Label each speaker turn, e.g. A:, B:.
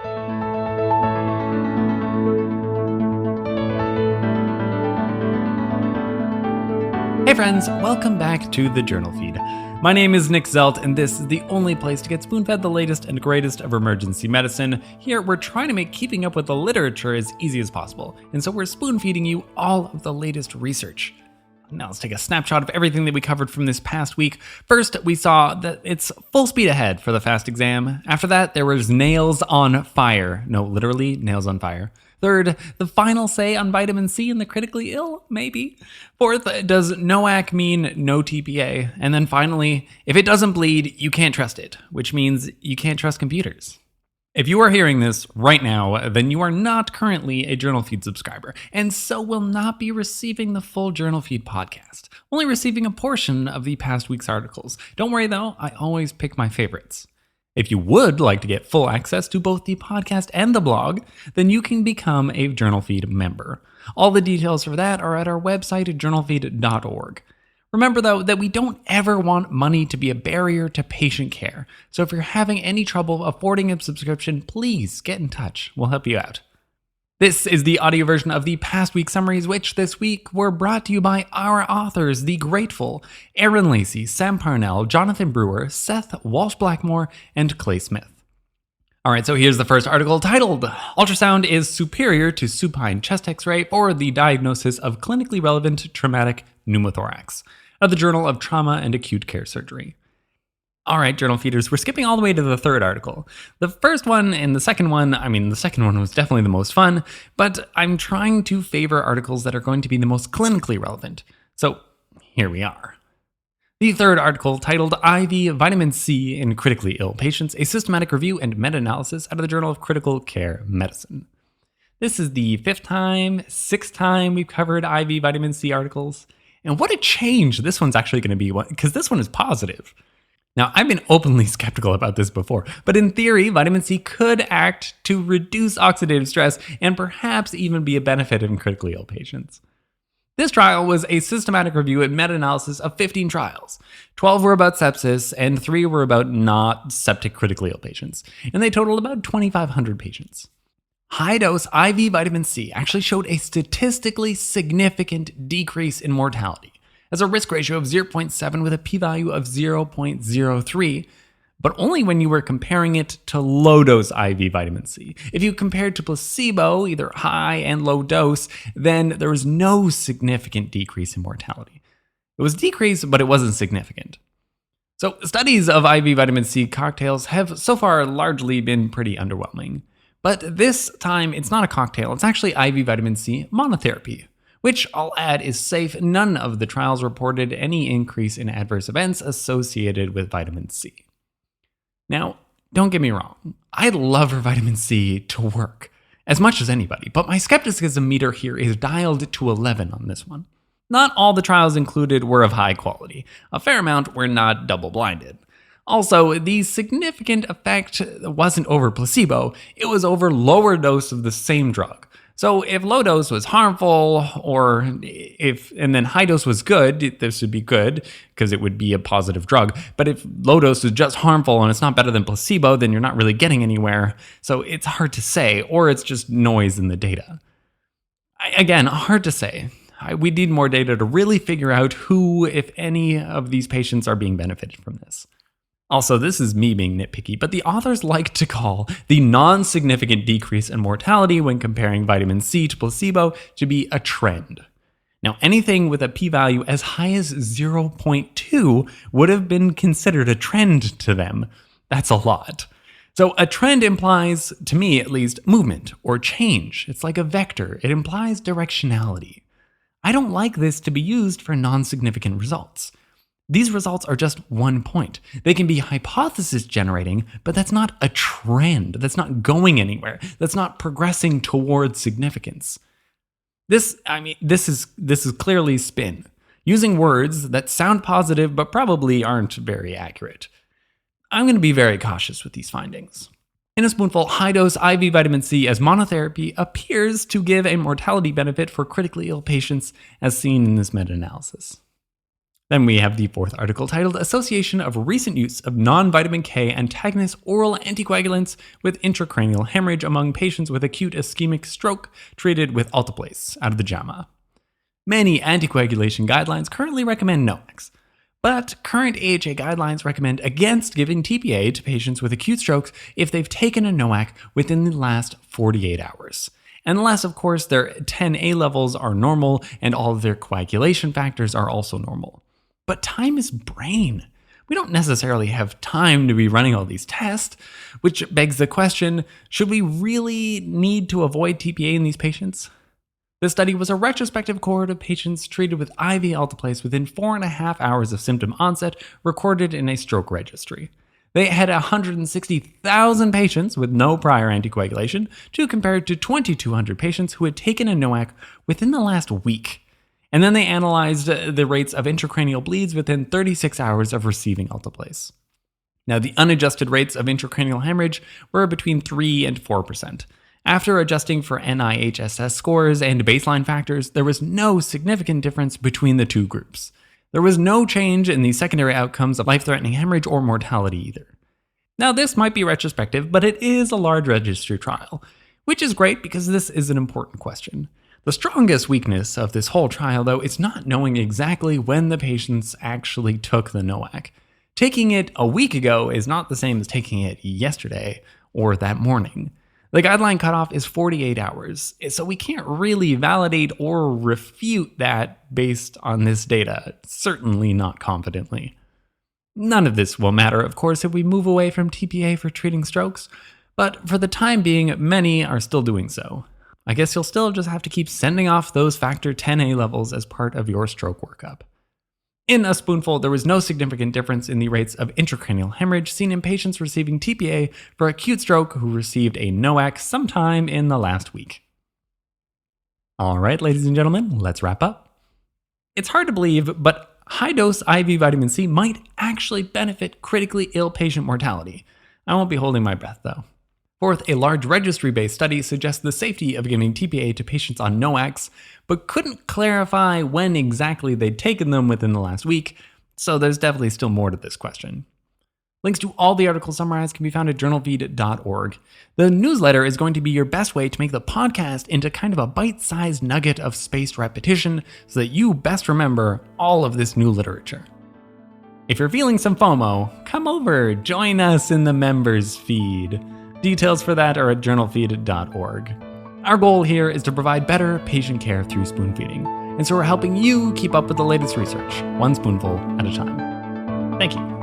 A: Hey friends, welcome back to the Journal Feed. My name is Nick Zelt, and this is the only place to get spoon-fed the latest and greatest of emergency medicine. Here, we're trying to make keeping up with the literature as easy as possible, and so we're spoon-feeding you all of the latest research. Now let's take a snapshot of everything that we covered from this past week. First, we saw that it's full speed ahead for the FAST exam. After that, there was nails on fire. No, literally, nails on fire. Third, the final say on vitamin C in the critically ill? Maybe. Fourth, does NOAC mean no TPA? And then finally, if it doesn't bleed, you can't trust it, which means you can't trust computers. If you are hearing this right now, then you are not currently a Journal Feed subscriber, and so will not be receiving the full Journal Feed podcast, only receiving a portion of the past week's articles. Don't worry though, I always pick my favorites. If you would like to get full access to both the podcast and the blog, then you can become a Journal Feed member. All the details for that are at our website at journalfeed.org. Remember though that we don't ever want money to be a barrier to patient care. So if you're having any trouble affording a subscription, please get in touch. We'll help you out. This is the audio version of the past week summaries, which this week were brought to you by our authors, The Grateful, Aaron Lacey, Sam Parnell, Jonathan Brewer, Seth Walsh-Blackmore, and Clay Smith. All right, so here's the first article titled, Ultrasound is Superior to Supine Chest X-ray for the Diagnosis of Clinically Relevant Traumatic Pneumothorax, of the Journal of Trauma and Acute Care Surgery. All right, Journal Feeders, we're skipping all the way to the third article. The first one and the second one was definitely the most fun, but I'm trying to favor articles that are going to be the most clinically relevant. So here we are. The third article, titled IV Vitamin C in Critically Ill Patients, a Systematic Review and Meta-Analysis out of the Journal of Critical Care Medicine. This is the sixth time we've covered IV vitamin C articles. And what a change this one's actually going to be, because this one is positive. Now, I've been openly skeptical about this before, but in theory, vitamin C could act to reduce oxidative stress and perhaps even be a benefit in critically ill patients. This trial was a systematic review and meta-analysis of 15 trials. 12 were about sepsis, and 3 were about not septic critically ill patients, and they totaled about 2,500 patients. High-dose IV vitamin C actually showed a statistically significant decrease in mortality, as a risk ratio of 0.7 with a p-value of 0.03, but only when you were comparing it to low-dose IV vitamin C. If you compared to placebo, either high and low dose, then there was no significant decrease in mortality. It was decreased, but it wasn't significant. So studies of IV vitamin C cocktails have so far largely been pretty underwhelming. But this time, it's not a cocktail, it's actually IV vitamin C monotherapy, which I'll add is safe. None of the trials reported any increase in adverse events associated with vitamin C. Now, don't get me wrong, I'd love for vitamin C to work as much as anybody, but my skepticism meter here is dialed to 11 on this one. Not all the trials included were of high quality. A fair amount were not double-blinded. Also, the significant effect wasn't over placebo, it was over lower dose of the same drug. So if low dose was harmful, and then high dose was good, this would be good because it would be a positive drug. But if low dose is just harmful and it's not better than placebo, then you're not really getting anywhere. So it's hard to say, or it's just noise in the data. Again, hard to say. We need more data to really figure out who, if any, of these patients are being benefited from this. Also, this is me being nitpicky, but the authors like to call the non-significant decrease in mortality when comparing vitamin C to placebo to be a trend. Now, anything with a p-value as high as 0.2 would have been considered a trend to them. That's a lot. So a trend implies, to me at least, movement or change. It's like a vector. It implies directionality. I don't like this to be used for non-significant results. These results are just 1 point. They can be hypothesis generating, but that's not a trend. That's not going anywhere. That's not progressing towards significance. This is clearly spin, using words that sound positive but probably aren't very accurate. I'm going to be very cautious with these findings. In a spoonful, high-dose IV vitamin C as monotherapy appears to give a mortality benefit for critically ill patients as seen in this meta-analysis. Then we have the fourth article titled Association of Recent Use of Non-Vitamin K Antagonist Oral Anticoagulants with Intracranial Hemorrhage Among Patients with Acute Ischemic Stroke Treated with Alteplase, out of the JAMA. Many anticoagulation guidelines currently recommend NOACs, but current AHA guidelines recommend against giving TPA to patients with acute strokes if they've taken a NOAC within the last 48 hours. Unless, of course, their 10A levels are normal and all of their coagulation factors are also normal. But time is brain. We don't necessarily have time to be running all these tests, which begs the question, should we really need to avoid TPA in these patients? This study was a retrospective cohort of patients treated with IV alteplase within 4.5 hours of symptom onset, recorded in a stroke registry. They had 160,000 patients with no prior anticoagulation to compare to 2,200 patients who had taken a NOAC within the last week. And then they analyzed the rates of intracranial bleeds within 36 hours of receiving alteplase. Now, the unadjusted rates of intracranial hemorrhage were between 3 and 4%. After adjusting for NIHSS scores and baseline factors, there was no significant difference between the two groups. There was no change in the secondary outcomes of life-threatening hemorrhage or mortality either. Now, this might be retrospective, but it is a large registry trial, which is great because this is an important question. The strongest weakness of this whole trial, though, is not knowing exactly when the patients actually took the NOAC. Taking it a week ago is not the same as taking it yesterday or that morning. The guideline cutoff is 48 hours, so we can't really validate or refute that based on this data, certainly not confidently. None of this will matter, of course, if we move away from TPA for treating strokes, but for the time being, many are still doing so. I guess you'll still just have to keep sending off those factor 10A levels as part of your stroke workup. In a spoonful, there was no significant difference in the rates of intracranial hemorrhage seen in patients receiving TPA for acute stroke who received a NOAC sometime in the last week. All right, ladies and gentlemen, let's wrap up. It's hard to believe, but high-dose IV vitamin C might actually benefit critically ill patient mortality. I won't be holding my breath, though. Fourth, a large registry-based study suggests the safety of giving TPA to patients on NOACs, but couldn't clarify when exactly they'd taken them within the last week, so there's definitely still more to this question. Links to all the articles summarized can be found at journalfeed.org. The newsletter is going to be your best way to make the podcast into kind of a bite-sized nugget of spaced repetition so that you best remember all of this new literature. If you're feeling some FOMO, come over, join us in the members feed. Details for that are at journalfeed.org. Our goal here is to provide better patient care through spoon feeding, and so we're helping you keep up with the latest research, one spoonful at a time. Thank you.